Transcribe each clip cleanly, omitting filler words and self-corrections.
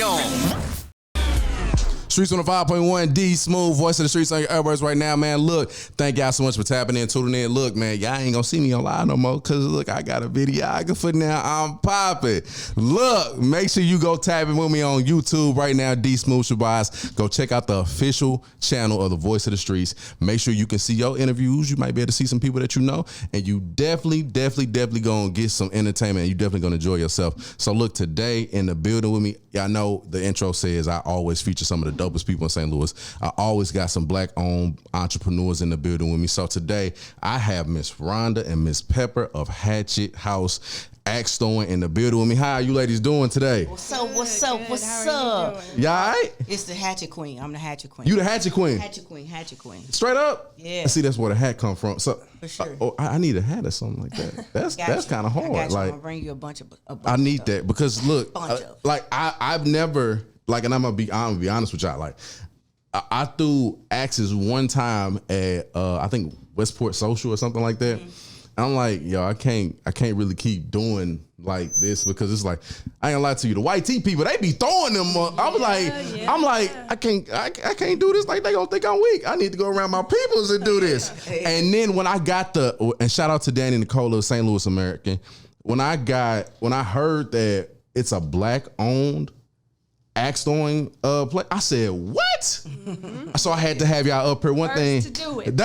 on. Streets on the 5.1 Dsmoovee, voice of the streets on your earbuds right now, man. Look, thank y'all so much for tapping in, tuning in. Look, man, y'all ain't gonna see me on live no more because, look, I got a videographer now. I'm popping. Look, make sure you go tap in with me on YouTube right now, Dsmoovee Shabazz. Go check out the official channel of the Voice of the Streets. Make sure you can see your interviews. You might be able to see some people that you know, and you definitely gonna get some entertainment, and you definitely gonna enjoy yourself. So, look, today in the building with me, y'all know the intro says I always feature some of the dopest people in St. Louis. I always got some black-owned entrepreneurs in the building with me. So today I have Miss Rhonda and Miss Pepper of Hatchet Haus, axe throwing, in the building with me. How are you ladies doing today? What's up? What's up? Good. What's How are up? you Y'all all right? It's the Hatchet Queen. I'm the Hatchet Queen. You the Hatchet Queen? Hatchet Queen. Hatchet Queen. Straight up? Yeah. See, that's where the hat come from. So, For sure. I need a hat or something like that. That's kind of hard. I got you. I'm Like, gonna bring you a bunch of I need stuff. that because look, like I've never, like, and I'm gonna be honest with y'all. Like, I threw axes one time at I think Westport Social or something like that. And I'm like, yo, I can't really keep doing like this because it's like, I ain't gonna lie to you, the white tee people, they be throwing them. I'm like, I can't do this. Like, they gonna think I'm weak. I need to go around my peoples and do this. And then when I got and shout out to Danny Nicole of St. Louis American, when I heard that it's a black owned axe throwing play, I said, what? So I had to have y'all up here. One thing to do it.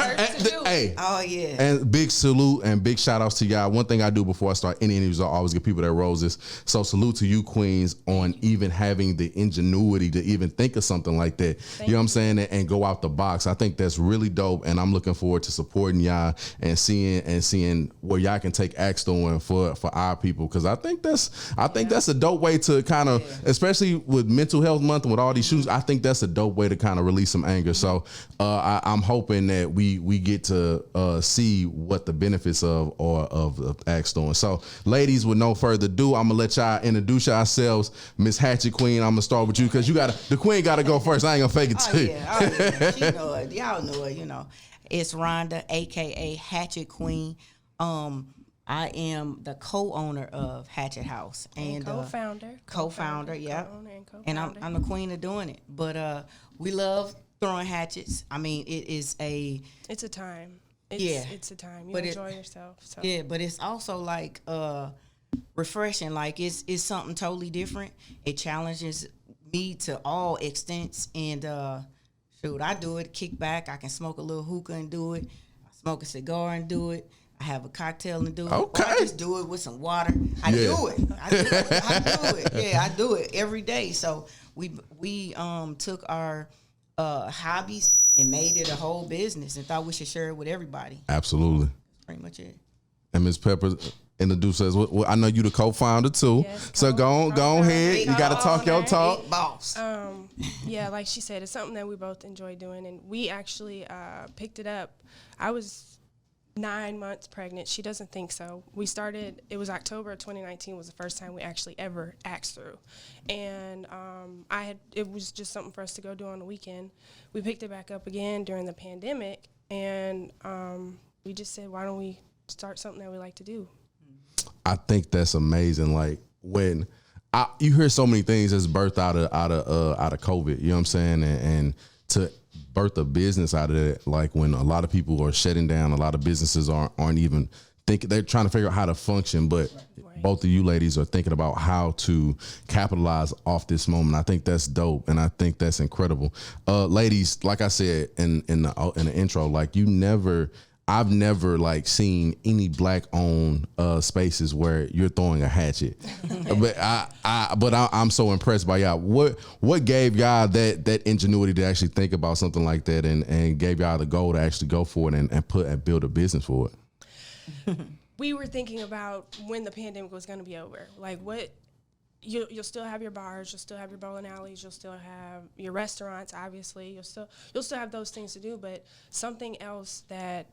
Hey, Oh yeah. and big salute and big shout outs to y'all. One thing I do before I start any interviews, I always give people their roses. So salute to you queens on even having the ingenuity to even think of something like that. You know what I'm saying? And go out the box. I think that's really dope, and I'm looking forward to supporting y'all and seeing where y'all can take axe throwing for our people, because I think that's a dope way to kind of, especially with Mental Health Month and with all these shootings, I think that's a dope way to kind of release some anger. So I'm hoping that we get to see what the benefits of axe throwing. So, ladies, with no further ado, I'm gonna let y'all introduce yourselves. Miss Hatchet Queen, I'm gonna start with you because the queen gotta go first. I ain't gonna fake it to you. Yeah. She know it. Y'all know it. You know, it's Rhonda, aka Hatchet Queen. I am the co-owner of Hatchet Haus and co-founder. Yeah, and I'm the queen of doing it. But we love throwing hatchets. I mean, it's a time. It's a time. You enjoy yourself. So. Yeah, but it's also like refreshing. Like it's something totally different. It challenges me to all extents, and shoot, I do it. Kick back. I can smoke a little hookah and do it. I smoke a cigar and do it. I have a cocktail and do it. Okay. Or I just do it with some water. I do it. Yeah, I do it every day. So we took our hobbies and made it a whole business and thought we should share it with everybody. Absolutely. That's pretty much it. And Ms. Pepper introduce us. Well, I know you the co-founder too. Yes, so go ahead. You got to talk your talk. Big boss. Yeah, like she said, it's something that we both enjoy doing, and we actually picked it up. I was 9 months pregnant. She doesn't think so. We started, it was October of 2019 was the first time we actually ever axed through. And it was just something for us to go do on the weekend. We picked it back up again during the pandemic, and we just said, why don't we start something that we like to do? I think that's amazing. Like, when you hear so many things that's birthed out of COVID, you know what I'm saying? And to birth a business out of it, like when a lot of people are shutting down, a lot of businesses aren't even thinking, they're trying to figure out how to function, but both of you ladies are thinking about how to capitalize off this moment. I think that's dope, and I think that's incredible. Ladies, like I said in the intro, like I've never like seen any black owned spaces where you're throwing a hatchet. But I'm so impressed by y'all. What gave y'all that ingenuity to actually think about something like that and gave y'all the goal to actually go for it and build a business for it? We were thinking about when the pandemic was going to be over. Like, you'll still have your bars, you'll still have your bowling alleys, you'll still have your restaurants, obviously. You'll still have those things to do, but something else that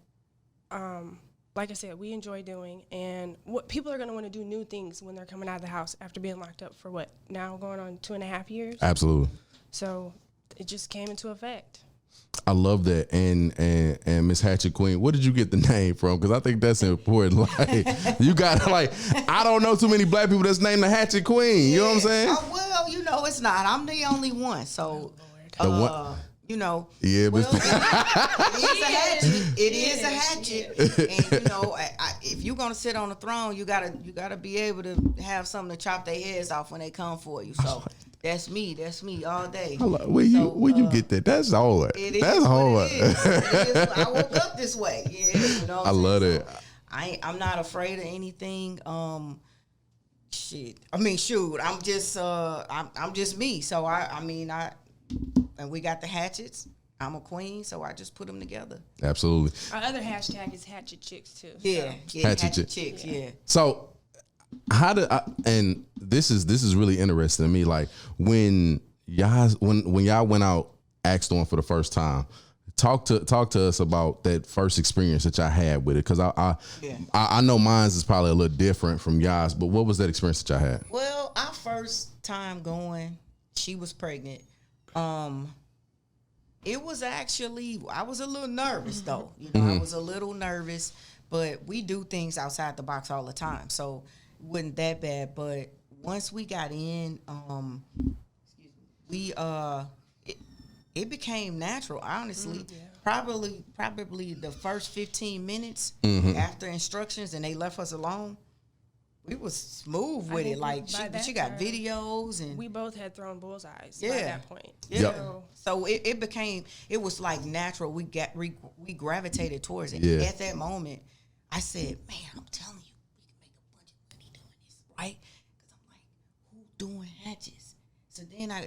like I said, we enjoy doing, and what people are going to want to do new things when they're coming out of the house after being locked up for now going on 2.5 years. Absolutely. So it just came into effect. I love that. And Miss Hatchet Queen, where did you get the name from? Because I think that's important. Like, you got I don't know too many black people that's named the Hatchet Queen. You know what I'm saying? Well, No, it's not. I'm the only one. So, you know, yeah, but it is a hatchet, and you know, if you're gonna sit on the throne, you gotta be able to have something to chop their heads off when they come for you. So that's me all day. Where you get that? That's hard. That's hard. I woke up this way. Yeah, you know. I love it. I'm not afraid of anything. Shit. I mean, shoot. I'm just me. So and we got the hatchets. I'm a queen, so I just put them together. Absolutely. Our other hashtag is Hatchet Chicks too. Yeah, so. Hatchet Chicks. Yeah. So, and this is really interesting to me. Like when y'all went out Axe Storm for the first time, talk to us about that first experience that y'all had with it, because I know mine's is probably a little different from y'all's, but what was that experience that y'all had? Well, our first time going, she was pregnant. It was actually, I was a little nervous though. You know, I was a little nervous, but we do things outside the box all the time, so it wasn't that bad. But once we got in, it became natural. Honestly, probably the first 15 minutes after instructions and they left us alone, we was smooth with it. Like she got videos, and we both had thrown bullseyes by that point. Yeah. So it was like natural. We gravitated towards it. Yeah. At that moment, I said, "Man, I'm telling you, we can make a bunch of money doing this, right?" Because I'm like, "Who doing hatches?" So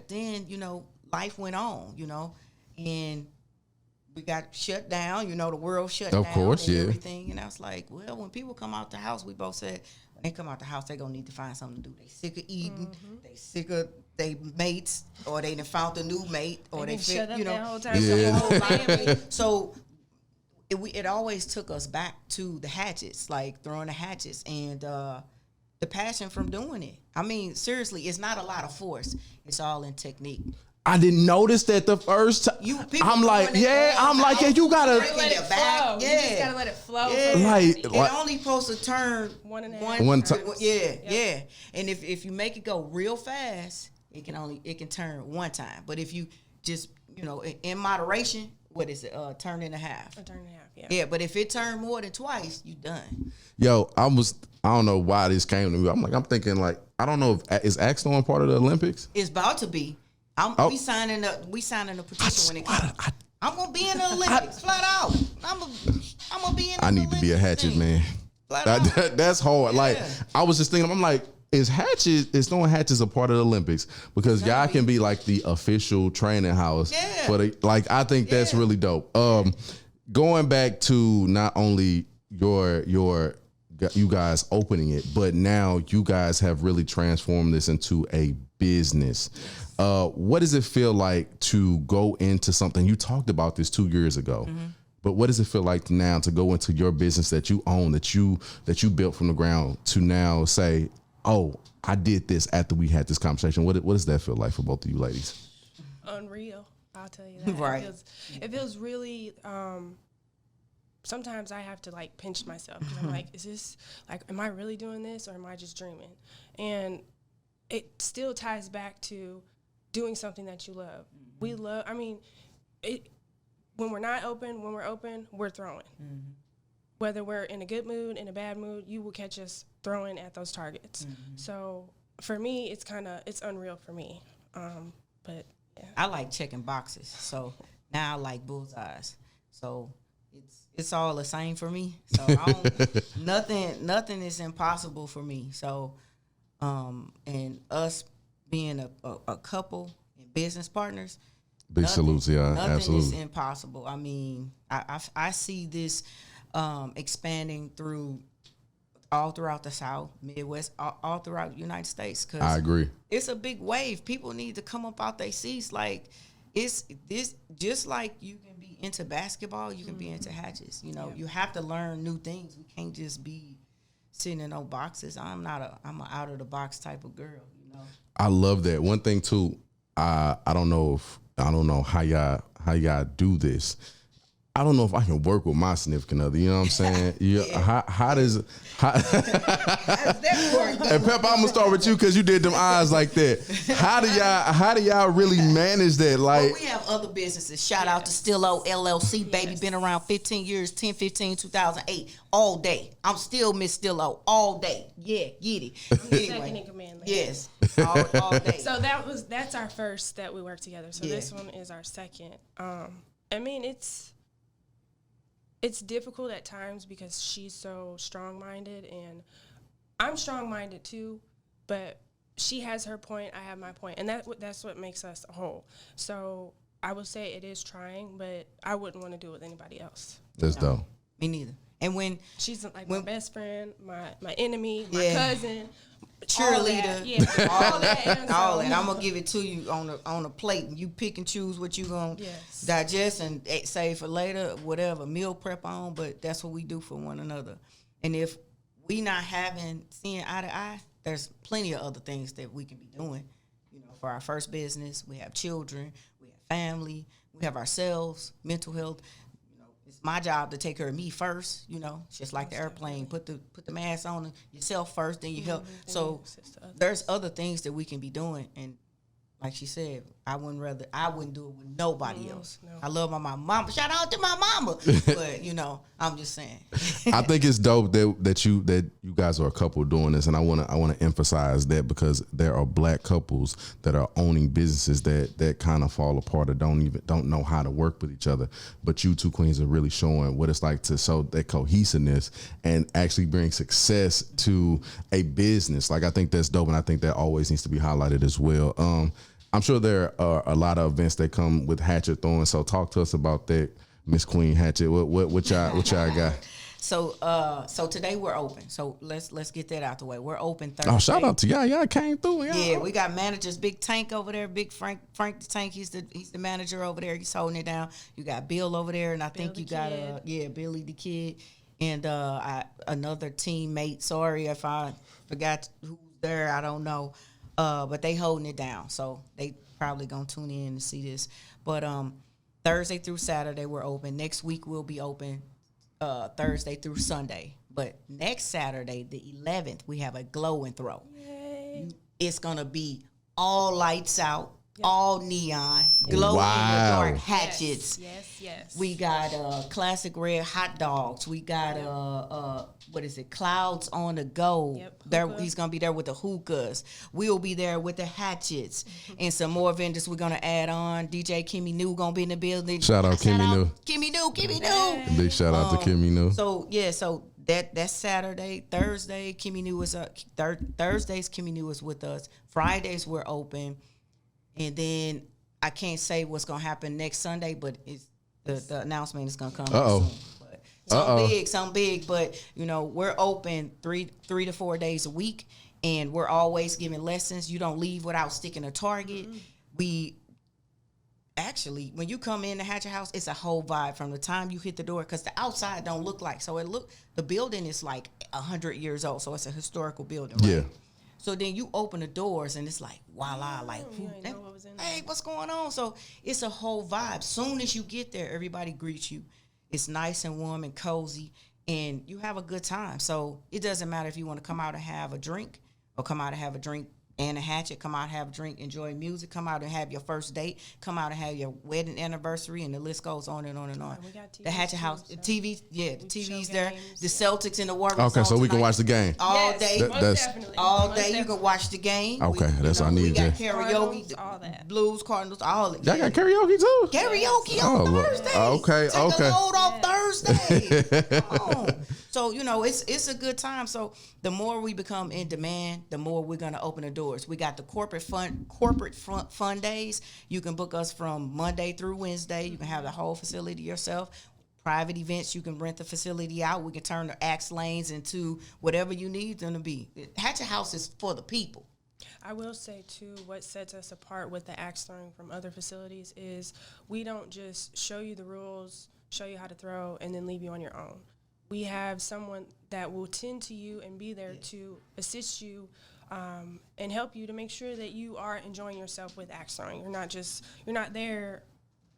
then you know, life went on, you know, and we got shut down. You know, the world shut down. Of course, and everything. And I was like, well, when people come out the house, we both said, when they come out the house, they gonna need to find something to do. They sick of eating. They sick of they mates, or they done found a new mate, or they shut up you know, that whole time. the whole life. So it always took us back to the hatchets, like throwing the hatchets, and the passion from doing it. I mean, seriously, it's not a lot of force. It's all in technique. I didn't notice that the first time. I'm like, yeah, you gotta let it flow. You just gotta let it flow. Yeah. It only supposed to turn one time. Yeah. And if you make it go real fast, it can turn one time. But if you just, you know, in moderation, what is it? Turn and a half. A turn and a half. Yeah. Yeah, but if it turned more than twice, you done. Yo, I don't know why this came to me. I'm thinking like, I don't know if is Axe Storm part of the Olympics? It's about to be. We signing a petition when it comes. I'm gonna be in the Olympics, flat out. I'm gonna be in the Olympics. I need to be a hatchet, man. That's hard. Yeah. Like, I was just thinking, I'm like, is throwing hatchets a part of the Olympics? Because y'all can be like the official training house. Yeah. But like, I think that's really dope. Going back to not only you guys opening it, but now you guys have really transformed this into a business. What does it feel like to go into something? You talked about this 2 years ago, but what does it feel like now to go into your business that you own, that you built from the ground, to now say, oh, I did this after we had this conversation? What does that feel like for both of you ladies? Unreal, I'll tell you that. Right. It feels really. Sometimes I have to like pinch myself because I'm like, is this like, am I really doing this, or am I just dreaming? And it still ties back to doing something that you love. We love, I mean, when we're not open, when we're open, we're throwing. Whether we're in a good mood, in a bad mood, you will catch us throwing at those targets. So for me, it's unreal for me. But yeah. I like checking boxes. So now I like bullseyes. So it's all the same for me. So nothing is impossible for me. So, and us being a couple and business partners, big salutes, yeah, nothing absolutely. is impossible. I mean, I see this expanding all throughout the South, Midwest, all throughout the United States. 'Cause I agree. It's a big wave. People need to come up out their seats. Like, it's this, just like you can be into basketball, you can be into hatches. You know, you have to learn new things. We can't just be sitting in no boxes. I'm an out of the box type of girl. You know. I love that. One thing too, I don't know how y'all do this. I don't know if I can work with my significant other. You know what I'm saying? How does and Pep, I'm gonna start with you because you did them eyes like that. How do y'all really manage that? Like, well, we have other businesses. Shout out to Stillo LLC, baby. Been around 15 years, 2008, all day. I'm still Miss Stillo all day. Yeah, get it. Anyway, second in command. Yes, all day. So that's our first that we work together. So this one is our second. I mean, it's difficult at times because she's so strong-minded, and I'm strong-minded too, but she has her point, I have my point, and that's what makes us a whole. So I would say it is trying, but I wouldn't want to do it with anybody else. That's dope. Me neither. And when she's like my best friend, my enemy, my cousin, cheerleader, all that. All that. I'm gonna give it to you on a plate, and you pick and choose what you gonna digest and save for later, whatever meal prep on. But that's what we do for one another. And if we not seeing eye to eye, there's plenty of other things that we can be doing. You know, for our first business, we have children, we have family, we have ourselves, mental health. It's my job to take care of me first, you know, just like the airplane. Put the mask on yourself first, then you help. So there's other things that we can be doing, and like she said, I wouldn't do it with nobody else. No. I love my mama. Shout out to my mama. But you know, I'm just saying. I think it's dope that you guys are a couple doing this, and I wanna emphasize that because there are black couples that are owning businesses that kind of fall apart or don't know how to work with each other. But you two queens are really showing what it's like to show that cohesiveness and actually bring success to a business. Like, I think that's dope, and I think that always needs to be highlighted as well. I'm sure there are a lot of events that come with Hatchet throwing. So talk to us about that, Miss Queen Hatchet. What y'all got? So today we're open. So let's get that out the way. We're open Thursday. Oh, shout out to y'all! Y'all came through. Yeah, we got managers. Big Tank over there. Big Frank the Tank. He's the manager over there. He's holding it down. You got Bill over there, and I think you got Billy the Kid, and another teammate. Sorry if I forgot who's there. I don't know. But they holding it down, so they probably gonna tune in to see this. But Thursday through Saturday we're open. Next week we'll be open Thursday through Sunday. But next Saturday, the 11th, we have a glow and throw. Yay. It's gonna be all lights out, all neon, glow in the dark hatchets. Yes. We got classic red hot dogs. We got clouds on the go. There, he's gonna be there with the hookahs. We'll be there with the hatchets and some more vendors we're gonna add on. DJ Kimmy New gonna be in the building. Shout out Kimmy New. Kimmy New. Big shout out to Kimmy New. So that's Saturday. Thursday, Kimmy New is Thursdays Kimmy New is with us. Fridays we're open. And then I can't say what's gonna happen next Sunday, but it's the announcement is gonna come soon. But something big. But you know, we're open 3 to 4 days a week, and we're always giving lessons. You don't leave without sticking a target. We actually, when you come in the Hatchet House, it's a whole vibe from the time you hit the door, because the outside don't look like. So the building is like 100 years old, so it's a historical building, right? Yeah. So then you open the doors and it's like, voila, like, hey, what's going on? So it's a whole vibe. Soon as you get there, everybody greets you. It's nice and warm and cozy, and you have a good time. So it doesn't matter if you want to come out and have a drink, or come out and have a drink and a hatchet, come out and have a drink, enjoy music, come out and have your first date, come out and have your wedding anniversary, and the list goes on and on and on. The Hatchet House, the TV's there. Games, the Celtics and the Warriors. Okay, so we can watch the game all day. Definitely. All day you can watch the game. Okay, that's all I need. We got karaoke, all that. Blues, Cardinals, all that. Y'all got karaoke too? Karaoke on Thursday. Okay. Take the load off Thursday. Come on. So, you know, it's a good time. So the more we become in demand, the more we're going to open the doors. We got the corporate fun days. You can book us from Monday through Wednesday. You can have the whole facility yourself. Private events, you can rent the facility out. We can turn the axe lanes into whatever you need them to be. Hatchet House is for the people. I will say, too, what sets us apart with the axe throwing from other facilities is we don't just show you the rules, show you how to throw, and then leave you on your own. We have someone that will tend to you and be there to assist you and help you to make sure that you are enjoying yourself with axe throwing. You're not there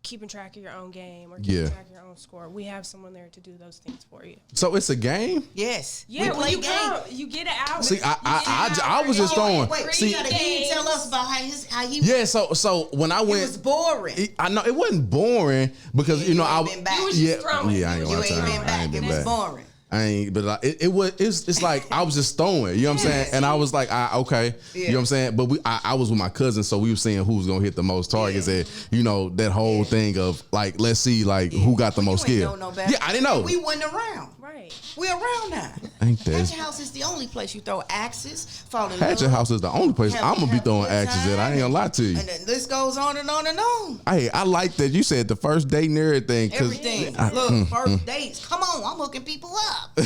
keeping track of your own game or keeping track of your own score. We have someone there to do those things for you. So it's a game? Yes. Yeah, when you come, you get it out. See, I was just throwing. Wait, see, he didn't tell us about how he yeah, so when I went, it was boring. I know it wasn't boring because you know I been back. I ain't gonna lie, It was boring. I ain't, but like, it's like I was just throwing, you know what I'm saying? And I was like, okay, you know what I'm saying? But I was with my cousin, so we were seeing who's gonna hit the most targets, and you know that whole thing of like, let's see like who got the most skill. Yeah, I didn't know. We wasn't around. Right. We're around now. Hatchet House is the only place you throw axes. Hatchet House is the only place I'm gonna be throwing axes at. I ain't gonna lie to you. And then this goes on and on and on. Hey, I like that you said the first date and everything. Everything. Look, first dates. Come on, I'm hooking people up.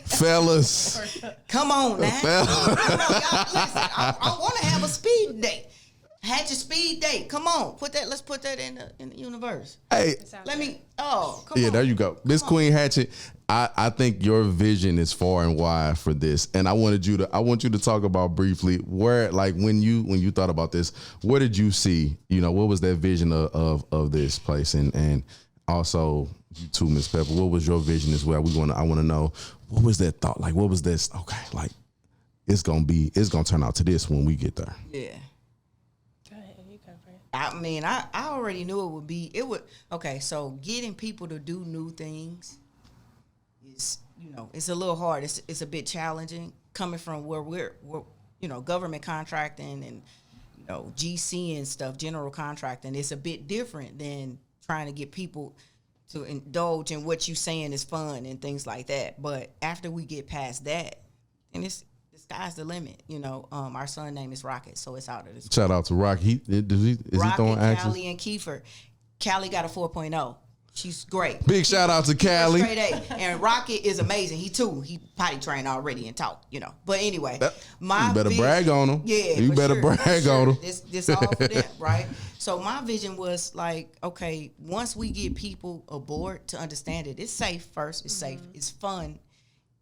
Fellas. Come on now. Come on, y'all. Listen, I want to have a speed date. Hatchet speed date. Come on, let's put that in the universe. Hey, come on. There you go. Miss Queen Hatchet, I think your vision is far and wide for this, and I want you to talk about briefly where, like, when you thought about this, what did you see? You know, what was that vision of this place, and also you too, Miss Pepper, what was your vision as well? I want to know, what was that thought? Like, what was this? Okay, like it's gonna turn out to this when we get there. Yeah. I mean, I already knew it would. Okay, so getting people to do new things is, it's a little hard. It's a bit challenging coming from where we're government contracting and, GC and stuff, general contracting. It's a bit different than trying to get people to indulge in what you saying is fun and things like that. But after we get past that, and the sky's the limit. Our son's name is Rocket, so it's out of this. Shout out to Rocket. Is he throwing axes? Callie and Kiefer. Callie got a 4.0. She's great. Big shout out to Callie. Straight A. And Rocket is amazing. He potty trained already and talk, But anyway, you better brag on him. Yeah, you better brag on him. This all for them, right? So my vision was like, okay, once we get people aboard to understand it, it's safe first. It's safe. It's fun.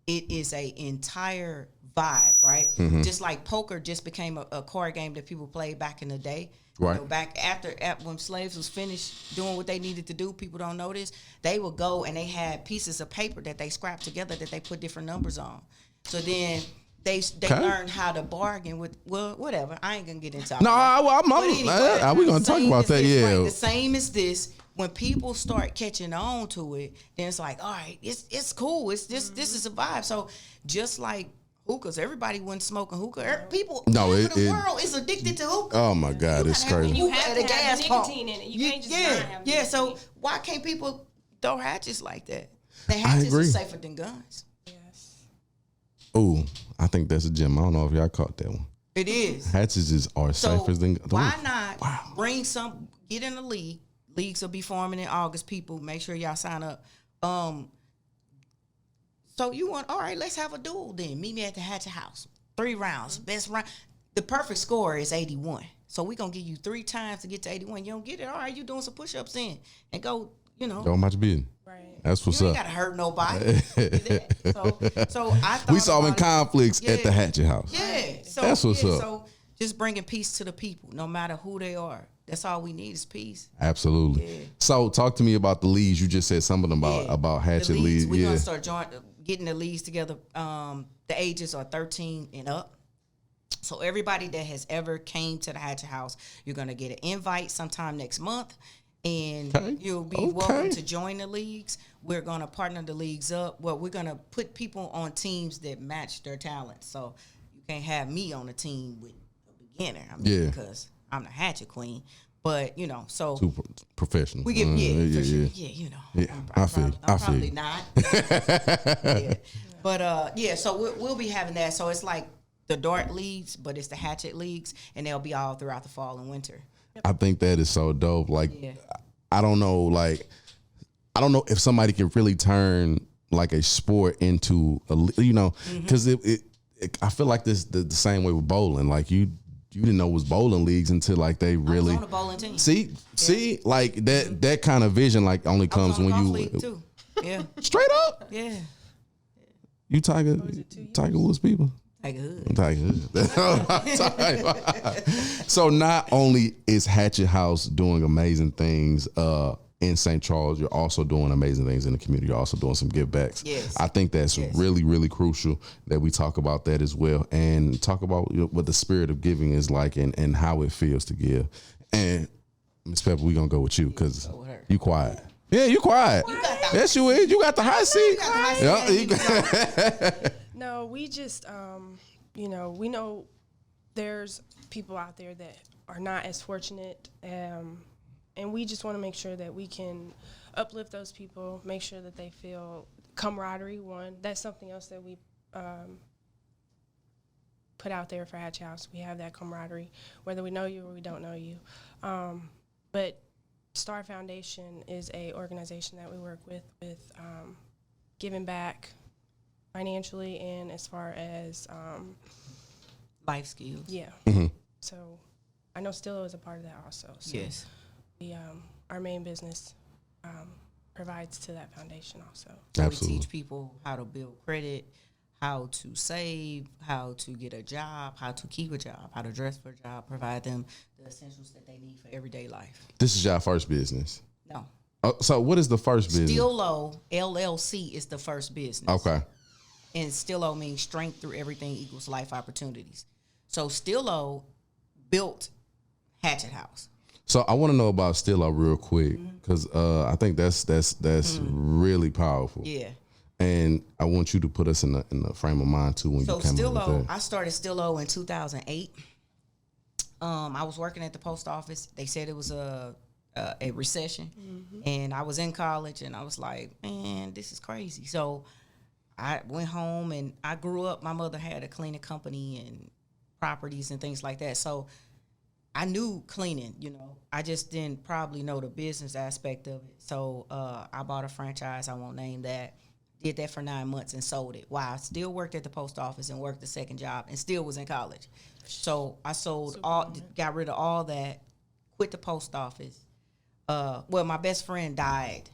It is a entire vibe, right? Mm-hmm. Just like poker just became a card game that people played back in the day. Right. Back after when slaves was finished doing what they needed to do, people don't know this. They would go and they had pieces of paper that they scrapped together that they put different numbers on. So then they learned how to bargain with, well, whatever. I ain't gonna get into it. No, we're gonna talk about that. Yeah, right? The same as this. When people start catching on to it, then it's like, all right, it's cool. It's this is a vibe. So just like hookahs, everybody wasn't smoking hookah. People the world is addicted to hookah. Oh my God, it's crazy. You have to have nicotine in it. You can't just not have nicotine. So why can't people throw hatchets like that? The hatchets are safer than guns. Yes. Ooh, I think that's a gem. I don't know if y'all caught that one. It is. Hatchets are safer than guns. Why not bring get in the league? Leagues will be forming in August. People, make sure y'all sign up. So you want, all right, let's have a duel then. Meet me at the Hatchet House. 3 rounds. Best round. The perfect score is 81. So we're going to give you 3 times to get to 81. You don't get it. All right, you doing some push-ups in. And go, Go much business. Right. That's what's you up. You ain't got to hurt nobody. So I thought we solving conflicts at the Hatchet House. Yeah. So, that's what's up. So just bringing peace to the people, no matter who they are. That's all we need is peace. Absolutely. Yeah. So talk to me about the leagues. You just said something about Hatchet leagues. We're going to start getting the leagues together. The ages are 13 and up. So everybody that has ever came to the Hatchet House, you're going to get an invite sometime next month. And you'll be welcome to join the leagues. We're going to partner the leagues up. Well, we're going to put people on teams that match their talents. So you can't have me on a team with a beginner. Because I'm the Hatchet Queen, but so too professional. We get I feel probably not. But so we'll be having that. So it's like the dart leagues, but it's the Hatchet leagues, and they'll be all throughout the fall and winter. I think that is so dope. Like, I don't know if somebody can really turn like a sport into because I feel like this the same way with bowling. Like you didn't know it was bowling leagues until like they really I was on a bowling team. See, like that kind of vision like only comes when you league too. Yeah. Straight up. Yeah. You Tiger Woods people. Tiger Hood. That's what I'm talking about. So not only is Hatchet House doing amazing things in St. Charles, you're also doing amazing things in the community. You're also doing some give backs. Yes. I think that's really, really crucial that we talk about that as well, and talk about what the spirit of giving is like, and how it feels to give. And Miss Pepper, we're gonna go with you because you quiet. Yeah, you quiet. Yes, you is. You got the hot seat. No, we just, we know there's people out there that are not as fortunate, and we just want to make sure that we can uplift those people, make sure that they feel camaraderie. One, that's something else that we put out there for Hatchet House. We have that camaraderie, whether we know you or we don't know you. But Star Foundation is a organization that we work with giving back financially and as far as life skills. Yeah. So I know Stillo is a part of that also. So yes. We, our main business provides to that foundation also. Absolutely. We teach people how to build credit, how to save, how to get a job, how to keep a job, how to dress for a job, provide them the essentials that they need for everyday life. This is your first business? No. Oh, so what is the first business? Stillo LLC is the first business. Okay. And Stillo means strength through everything equals life opportunities. So Stillo built Hatchet House. So I want to know about Stillo real quick because I think that's really powerful. Yeah. And I want you to put us in the frame of mind too when you came Stillo, up with that. I started Stillo in 2008. I was working at the post office. They said it was a recession, and I was in college, and I was like, man, this is crazy. So I went home, and I grew up. My mother had a cleaning company and properties and things like that. So I knew cleaning, I just didn't probably know the business aspect of it. So I bought a franchise. I won't name that. Did that for 9 months and sold it while I still worked at the post office and worked the second job and still was in college. So I sold got rid of all that, quit the post office. Well, my best friend died.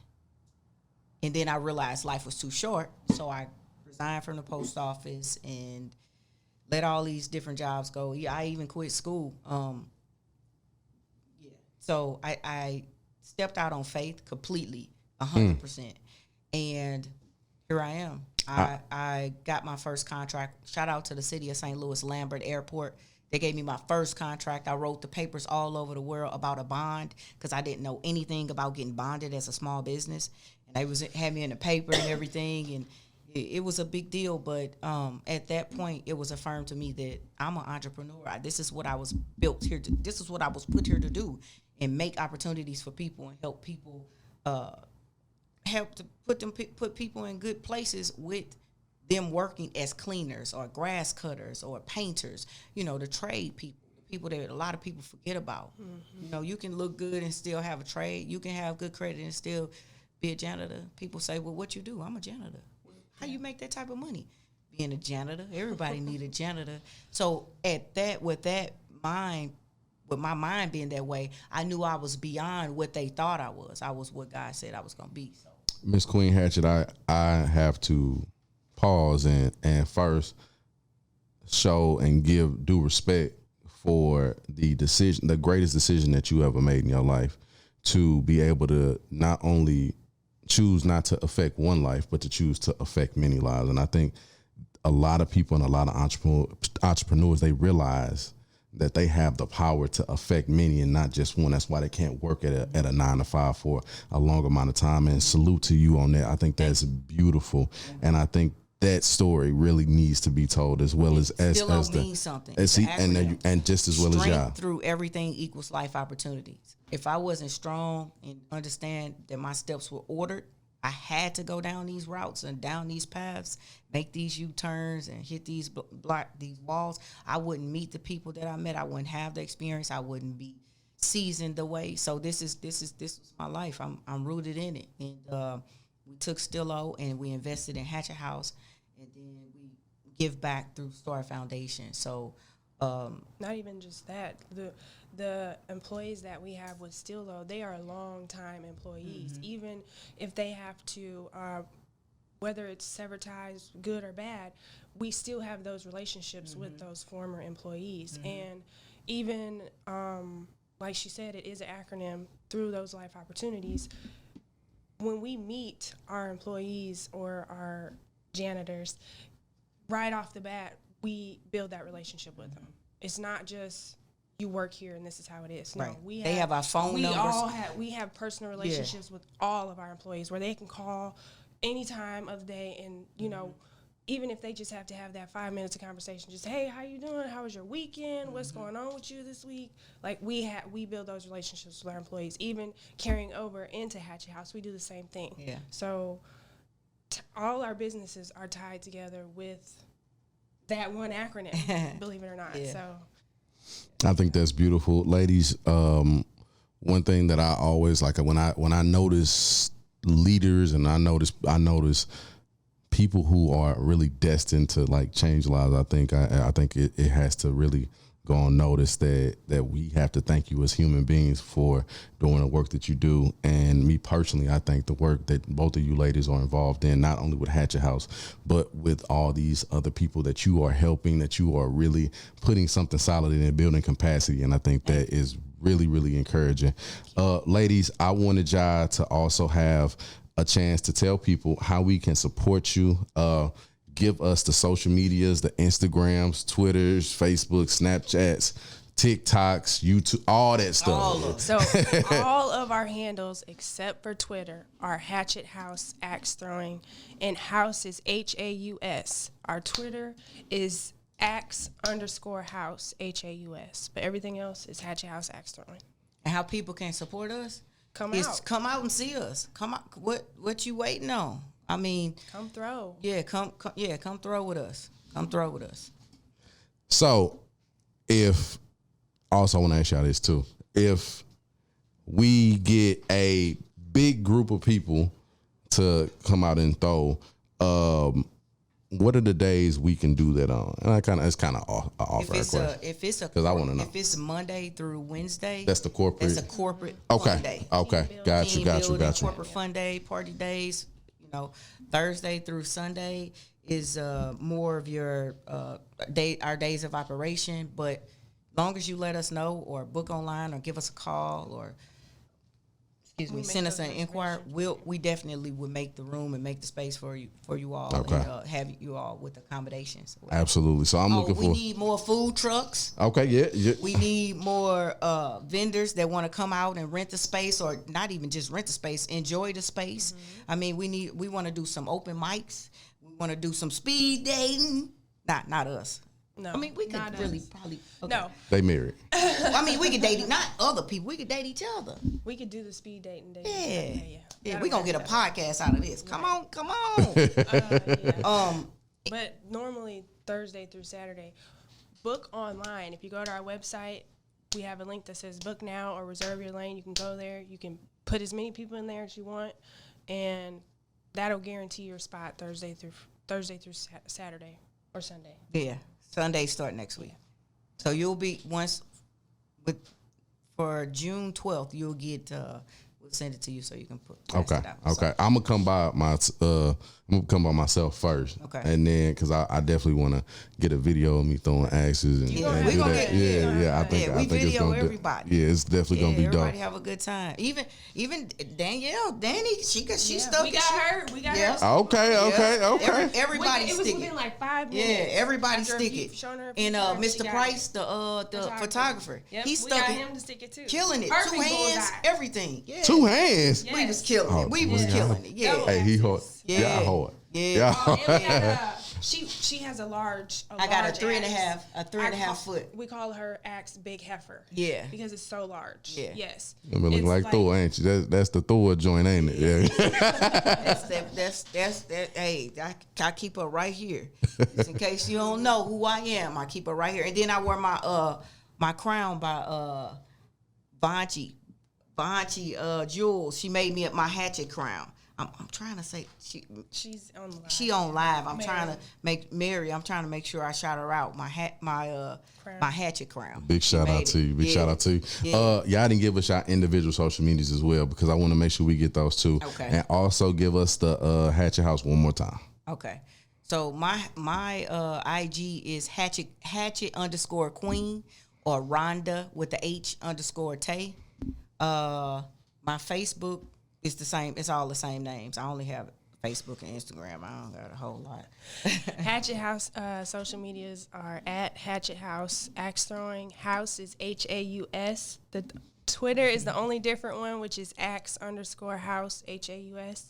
And then I realized life was too short. So I resigned from the post office and let all these different jobs go. Yeah, I even quit school. So I stepped out on faith completely, 100%. And here I am. I got my first contract. Shout out to the city of St. Louis Lambert Airport. They gave me my first contract. I wrote the papers all over the world about a bond because I didn't know anything about getting bonded as a small business. And they had me in the paper and everything, and it was a big deal. But at that point, it was affirmed to me that I'm an entrepreneur. This is what I was built here to. This is what I was put here to do, and make opportunities for people and help people. Help to put people in good places with them working as cleaners or grass cutters or painters, the trade people, the people that a lot of people forget about. You can look good and still have a trade. You can have good credit and still be a janitor. People say, well, what you do? I'm a janitor. How you make that type of money? Being a janitor. Everybody need a janitor. So with my mind being that way, I knew I was beyond what they thought I was. I was what God said I was going to be. So. Miss Queen Hatchet, I have to pause and first show and give due respect for the greatest decision that you ever made in your life, to be able to not only choose not to affect one life, but to choose to affect many lives. And I think a lot of people and a lot of entrepreneurs, they realize that they have the power to affect many and not just one. That's why they can't work at a 9 to 5 for a long amount of time. And salute to you on that. I think that's beautiful. And I think that story really needs to be told as well as means something. And just as well as y'all. Through everything equals life opportunities. If I wasn't strong and understand that my steps were ordered, I had to go down these routes and down these paths, make these U-turns and hit these walls. I wouldn't meet the people that I met. I wouldn't have the experience. I wouldn't be seasoned the way. So this was my life. I'm rooted in it. And we took Stillo and we invested in Hatchet House, and then we give back through Star Foundation. So not even just that. The employees that we have with Stillo, they are long-time employees. Even if they have to whether it's severed ties, good or bad, we still have those relationships with those former employees. And even, like she said, it is an acronym through those life opportunities. When we meet our employees or our janitors, right off the bat, we build that relationship with them. It's not just you work here and this is how it is. No, right. They have our phone numbers. We have personal relationships with all of our employees where they can call any time of the day, and you know, even if they just have to have that 5 minutes of conversation, just, hey, how you doing? How was your weekend? What's going on with you this week? Like we build those relationships with our employees. Even carrying over into Hatchet House, we do the same thing. Yeah. So all our businesses are tied together with that one acronym, believe it or not. Yeah. So I think that's beautiful, ladies. One thing that I always like when I notice leaders and I notice people who are really destined to like change lives. I think it has to really go on notice that we have to thank you as human beings for doing the work that you do. And me personally, I think the work that both of you ladies are involved in, not only with Hatchet House, but with all these other people that you are helping, that you are really putting something solid in and building capacity. And I think that is really, really encouraging. Ladies, I wanted y'all to also have a chance to tell people how we can support you. Give us the social medias, the Instagrams, Twitters, Facebook, Snapchats, TikToks, YouTube, all that stuff. So all of our handles except for Twitter are Hatchet House Axe Throwing, and House is Haus. Our Twitter is Axe_House Haus, but everything else is Hatchet House Axe Throwing. And how people can support us? Come out and see us. Come out. What you waiting on? I mean, come throw. Yeah, come throw with us. Come throw with us. So, if also I want to ask y'all this too. If we get a big group of people to come out and throw, what are the days we can do that on? And it's kind of off question. Because I want to know. If it's Monday through Wednesday, that's the corporate. That's a corporate fun day. Okay, got you. Corporate fun day, party days. You know, Thursday through Sunday is more of your our days of operation. But long as you let us know or book online or give us a call or send us an inquiry, we definitely would make the room and make the space for you all. Okay. And have you all with accommodations. Absolutely. So I'm looking for. We need more food trucks. Okay. Yeah. We need more vendors that want to come out and rent the space, or not even just rent the space, enjoy the space. Mm-hmm. I mean, we want to do some open mics. We want to do some speed dating. Not us. No, I mean, we could really probably. Okay. No, they married. I mean, we could date not other people. We could date each other. We could do the speed dating. Yeah. We're gonna get a podcast out of this. Come on. But normally Thursday through Saturday, book online. If you go to our website, we have a link that says book now or reserve your lane. You can go there. You can put as many people in there as you want, and that'll guarantee your spot Thursday through Saturday or Sunday. Yeah. Sunday start next week. So you'll be for June 12th, you'll get we'll send it to you so you can put it out. Okay. I'm gonna come by myself first. Okay. And then because I definitely want to get a video of me throwing axes and do that. I think it's gonna everybody. It's definitely gonna be dope. Everybody have a good time. Even Danny, she stuck. We got her. Okay. Everybody stick it. It was within like 5 minutes. Yeah, everybody stick it. And Mr. Price, the photographer, he stuck it. Him to stick it too. Killing it. Perfect 2 hands, everything. Yeah. 2 hands. Yes. We was killing it. We was killing it. Yeah. Hey, he hard. Yeah, hard. Yeah. She has a large. I got a 3.5 foot. We call her axe Big Heifer. Yeah. Because it's so large. Yeah. Yes. You look like Thor, ain't you? That's the Thor joint, ain't it? Yeah. that's hey, I keep her right here. Just in case you don't know who I am, I keep her right here. And then I wear my crown by Vanchi Jewels. She made me my hatchet crown. I'm trying to say she's on live. She on live. I'm trying to make sure I shout her out. My Hatchet crown. Big shout out to you. Big shout out to you. Y'all didn't give us our individual social medias as well, because I want to make sure we get those too. Okay. And also give us the Hatchet Haus one more time. Okay. So my IG is Hatchet_Queen or Rhonda with the H_Tay. My Facebook is the same. It's all the same names. I only have Facebook and Instagram. I don't got a whole lot. Hatchet Haus social medias are at Hatchet Haus. Axe throwing. House is HAUS. The Twitter is the only different one, which is Axe_House HAUS.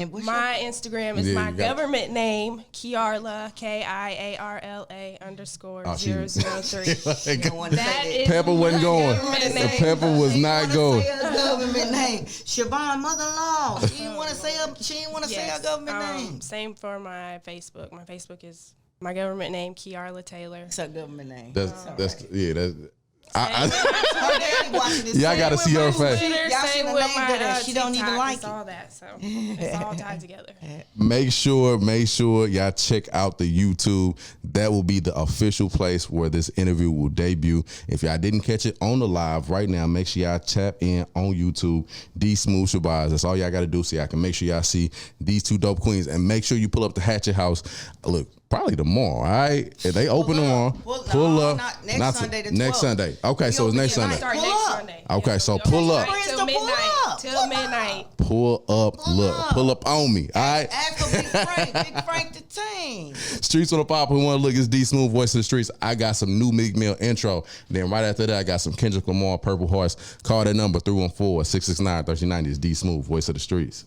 My Instagram is my government name, Kiarla, KIARLA _003. That is Pepper wasn't going. The Pepper was not going. Government name, Shabazz mother-in-law. She didn't want to say her government name. Same for my Facebook. My Facebook is my government name, Kiarla Taylor. It's her government name. That's y'all gotta see her face. Same with my she don't even like it. All that, so it's all tied together. Make sure y'all check out the YouTube. That will be the official place where this interview will debut. If y'all didn't catch it on the live right now, make sure y'all tap in on YouTube. Dsmoovee Shabazz. That's all y'all gotta do, so y'all can make sure y'all see these two dope queens, and make sure you pull up the Hatchet Haus. Look. Probably tomorrow, all right? If they open tomorrow, pull up. Next Sunday, next Sunday. Okay, so it's next Sunday. Okay, so pull up. Till midnight. Pull up, look. Pull up on me, all right? Ask for Big Frank the team. Streets on the Pop, who want to look, it's Dsmoovee, Voice of the Streets. I got some new Meek Mill intro. Then right after that, I got some Kendrick Lamar, Purple Horse. Call that number 314-669-1390. It's Dsmoovee, Voice of the Streets.